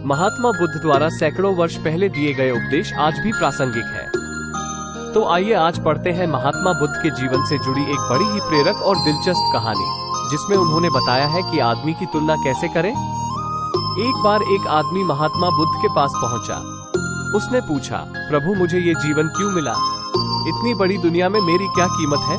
महात्मा बुद्ध द्वारा सैकड़ों वर्ष पहले दिए गए उपदेश आज भी प्रासंगिक है। तो आइए आज पढ़ते हैं महात्मा बुद्ध के जीवन से जुड़ी एक बड़ी ही प्रेरक और दिलचस्प कहानी, जिसमें उन्होंने बताया है कि आदमी की तुलना कैसे करें। एक बार एक आदमी महात्मा बुद्ध के पास पहुंचा। उसने पूछा, प्रभु मुझे ये जीवन क्यों मिला? इतनी बड़ी दुनिया में मेरी क्या कीमत है?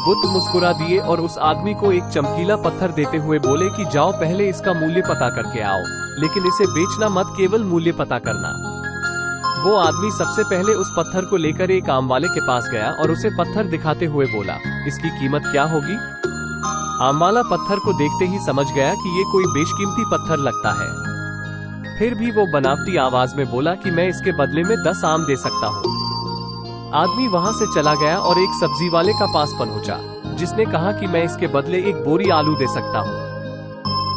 बुद्ध मुस्कुरा दिए और उस आदमी को एक चमकीला पत्थर देते हुए बोले कि जाओ पहले इसका मूल्य पता करके आओ, लेकिन इसे बेचना मत, केवल मूल्य पता करना। वो आदमी सबसे पहले उस पत्थर को लेकर एक आम वाले के पास गया और उसे पत्थर दिखाते हुए बोला, इसकी कीमत क्या होगी? आम वाला पत्थर को देखते ही समझ गया कि ये कोई बेशकीमती पत्थर लगता है। फिर भी वो बनावटी आवाज में बोला कि मैं इसके बदले में 10 आम दे सकता हूँ। आदमी वहां से चला गया और एक सब्जी वाले का पास पहुंचा, जिसने कहा कि मैं इसके बदले एक बोरी आलू दे सकता हूँ।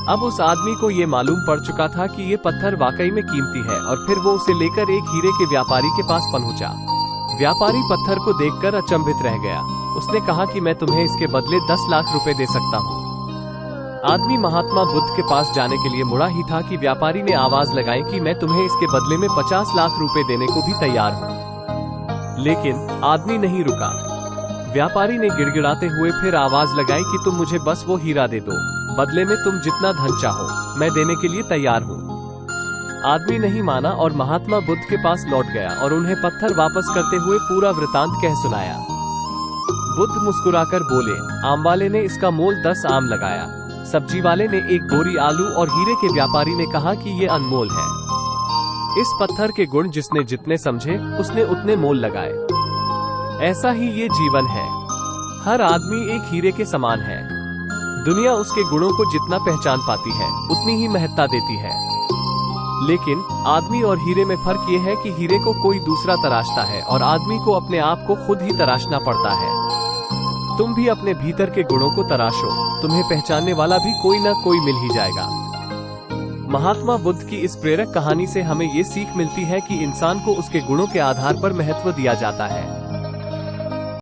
अब उस आदमी को ये मालूम पड़ चुका था कि ये पत्थर वाकई में कीमती है, और फिर वो उसे लेकर एक हीरे के व्यापारी के पास पहुंचा। व्यापारी पत्थर को देखकर अचंभित रह गया। उसने कहा कि मैं तुम्हें इसके बदले 10 लाख रुपए दे सकता हूँ। आदमी महात्मा बुद्ध के पास जाने के लिए मुड़ा ही था कि व्यापारी ने आवाज लगाई कि मैं तुम्हें इसके बदले में 50 लाख रुपए देने को भी तैयार हूँ। लेकिन आदमी नहीं रुका। व्यापारी ने गिड़गिड़ाते हुए फिर आवाज लगाई कि तुम मुझे बस वो हीरा दे दो, बदले में तुम जितना धन चाहो मैं देने के लिए तैयार हूँ। आदमी नहीं माना और महात्मा बुद्ध के पास लौट गया और उन्हें पत्थर वापस करते हुए पूरा वृतांत कह सुनाया। बुद्ध मुस्कुराकर बोले, आम वाले ने इसका मोल 10 आम लगाया, सब्जी वाले ने एक बोरी आलू और हीरे के व्यापारी ने कहा कि ये अनमोल है। इस पत्थर के गुण जिसने जितने समझे उसने उतने मोल लगाए। ऐसा ही ये जीवन है। हर आदमी एक हीरे के समान है। दुनिया उसके गुणों को जितना पहचान पाती है उतनी ही महत्ता देती है। लेकिन आदमी और हीरे में फर्क ये है कि हीरे को कोई दूसरा तराशता है और आदमी को अपने आप को खुद ही तराशना पड़ता है। तुम भी अपने भीतर के गुणों को तराशो, तुम्हें पहचानने वाला भी कोई न कोई मिल ही जाएगा। महात्मा बुद्ध की इस प्रेरक कहानी से हमें ये सीख मिलती है कि इंसान को उसके गुणों के आधार पर महत्व दिया जाता है।